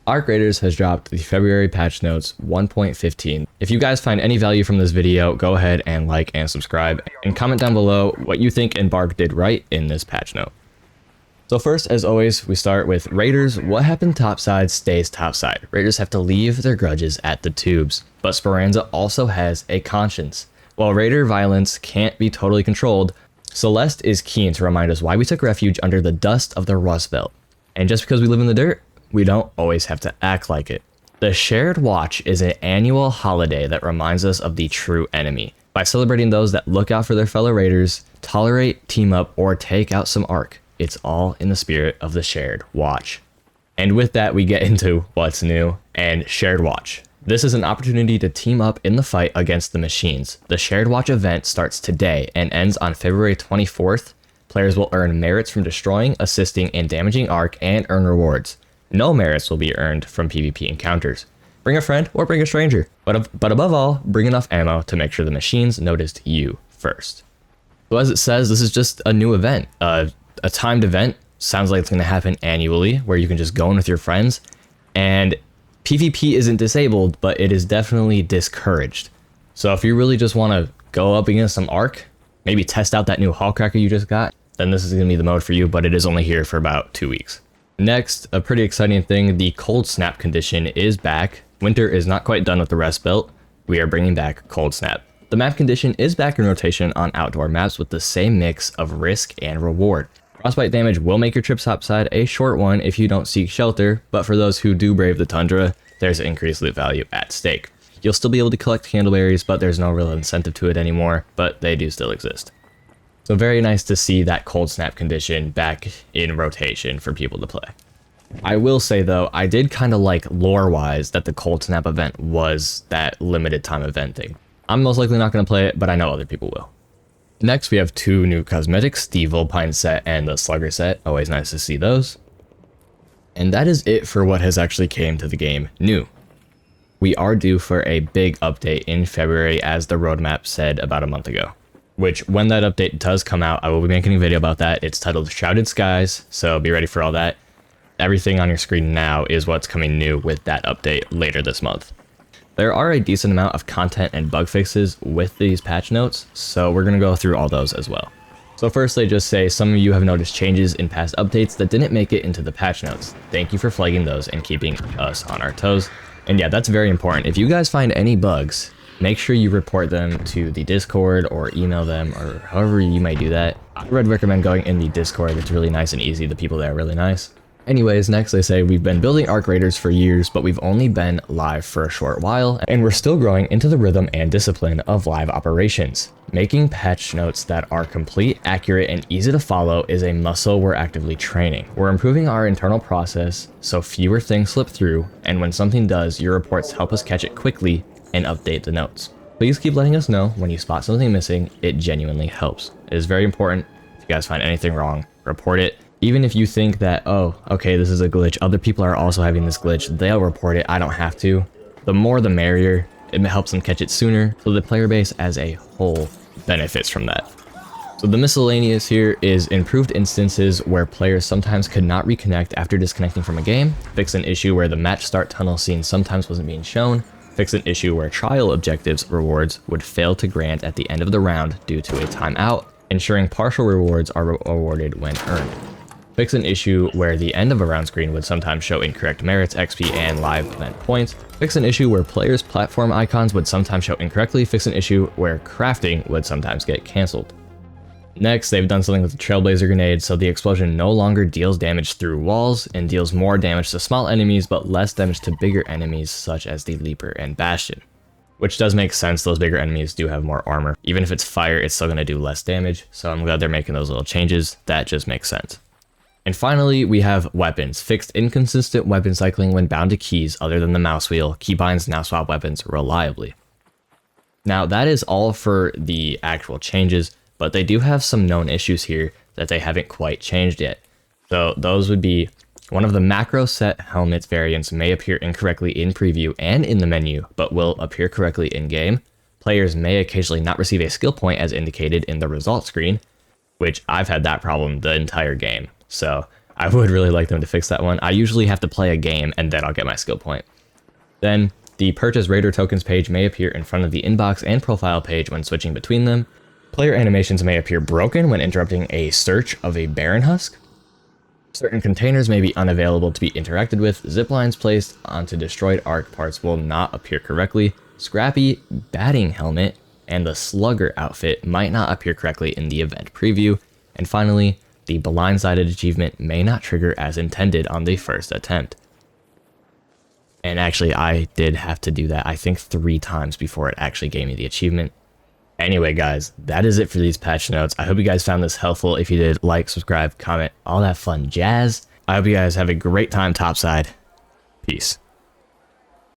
Arc Raiders has dropped the February patch notes 1.15. If you guys find any value from this video, go ahead and like and subscribe, and comment down below what you think Embark did right in this patch note. So first, as always, we start with Raiders. What happened topside stays topside. Raiders have to leave their grudges at the tubes, but Speranza also has a conscience. While Raider violence can't be totally controlled, Celeste is keen to remind us why we took refuge under the dust of the Rust Belt. And just because we live in the dirt, we don't always have to act like it. The Shared Watch is an annual holiday that reminds us of the true enemy. By celebrating those that look out for their fellow Raiders, tolerate, team up, or take out some Arc, it's all in the spirit of the Shared Watch. And with that, we get into what's new and Shared Watch. This is an opportunity to team up in the fight against the machines. The Shared Watch event starts today and ends on February 24th. Players will earn merits from destroying, assisting, and damaging Arc and earn rewards. No merits will be earned from PvP encounters. Bring a friend or bring a stranger, but above all, bring enough ammo to make sure the machines noticed you first. So as it says, this is just a new event, a timed event. Sounds like it's going to happen annually, where you can just go in with your friends, and PvP isn't disabled, but it is definitely discouraged. So if you really just want to go up against some Arc, maybe test out that new Hall Cracker you just got, then this is going to be the mode for you, but it is only here for about 2 weeks. Next, a pretty exciting thing, the Cold Snap condition is back. Winter is not quite done with the Rust Belt. We are bringing back Cold Snap. The map condition is back in rotation on outdoor maps with the same mix of risk and reward. Frostbite damage will make your trip topside a short one if you don't seek shelter, but for those who do brave the tundra, there's increased loot value at stake. You'll still be able to collect candleberries, but there's no real incentive to it anymore, but they do still exist. So very nice to see that Cold Snap condition back in rotation for people to play. I will say though, I did kind of like lore-wise that the Cold Snap event was that limited time event thing. I'm most likely not going to play it, but I know other people will. Next, we have 2 new cosmetics, the Vulpine set and the Slugger set. Always nice to see those. And that is it for what has actually came to the game new. We are due for a big update in February, as the roadmap said about a month ago. Which, when that update does come out, I will be making a video about that. It's titled Shrouded Skies, so be ready for all that. Everything on your screen now is what's coming new with that update later this month. There are a decent amount of content and bug fixes with these patch notes, so we're going to go through all those as well. So first, they just say some of you have noticed changes in past updates that didn't make it into the patch notes. Thank you for flagging those and keeping us on our toes. And yeah, that's very important. If you guys find any bugs, make sure you report them to the Discord or email them, or however you might do that. I would recommend going in the Discord. It's really nice and easy. The people there are really nice. Anyways, next they say we've been building Arc Raiders for years, but we've only been live for a short while, and we're still growing into the rhythm and discipline of live operations. Making patch notes that are complete, accurate, and easy to follow is a muscle we're actively training. We're improving our internal process so fewer things slip through, and when something does, your reports help us catch it quickly and update the notes. Please keep letting us know when you spot something missing. It genuinely helps. It is very important. If you guys find anything wrong, report it. Even if you think that, oh, okay, this is a glitch, other people are also having this glitch, they'll report it, I don't have to. The more the merrier. It helps them catch it sooner, so the player base as a whole benefits from that. So the miscellaneous here is improved instances where players sometimes could not reconnect after disconnecting from a game, fix an issue where the match start tunnel scene sometimes wasn't being shown, fix an issue where trial objectives rewards would fail to grant at the end of the round due to a timeout, ensuring partial rewards are awarded when earned. Fix an issue where the end of a round screen would sometimes show incorrect merits, XP, and live event points. Fix an issue where players' platform icons would sometimes show incorrectly. Fix an issue where crafting would sometimes get cancelled. Next, they've done something with the Trailblazer Grenade, so the explosion no longer deals damage through walls and deals more damage to small enemies, but less damage to bigger enemies such as the Leaper and Bastion. Which does make sense, those bigger enemies do have more armor. Even if it's fire, it's still going to do less damage, so I'm glad they're making those little changes. That just makes sense. And finally, we have weapons. Fixed inconsistent weapon cycling when bound to keys other than the mouse wheel. Keybinds now swap weapons reliably. Now, that is all for the actual changes, but they do have some known issues here that they haven't quite changed yet. So those would be, one of the macro set helmets variants may appear incorrectly in preview and in the menu, but will appear correctly in game. Players may occasionally not receive a skill point as indicated in the result screen, which I've had that problem the entire game. So I would really like them to fix that one. I usually have to play a game and then I'll get my skill point. Then, the Purchase Raider Tokens page may appear in front of the inbox and profile page when switching between them. Player animations may appear broken when interrupting a search of a Baron Husk. Certain containers may be unavailable to be interacted with. Ziplines placed onto destroyed arc parts will not appear correctly. Scrappy batting helmet and the Slugger outfit might not appear correctly in the event preview. And finally, the blindsided achievement may not trigger as intended on the first attempt. And actually, I did have to do that, I think 3 times before it actually gave me the achievement. Anyway, guys, that is it for these patch notes. I hope you guys found this helpful. If you did, like, subscribe, comment, all that fun jazz. I hope you guys have a great time topside. Peace.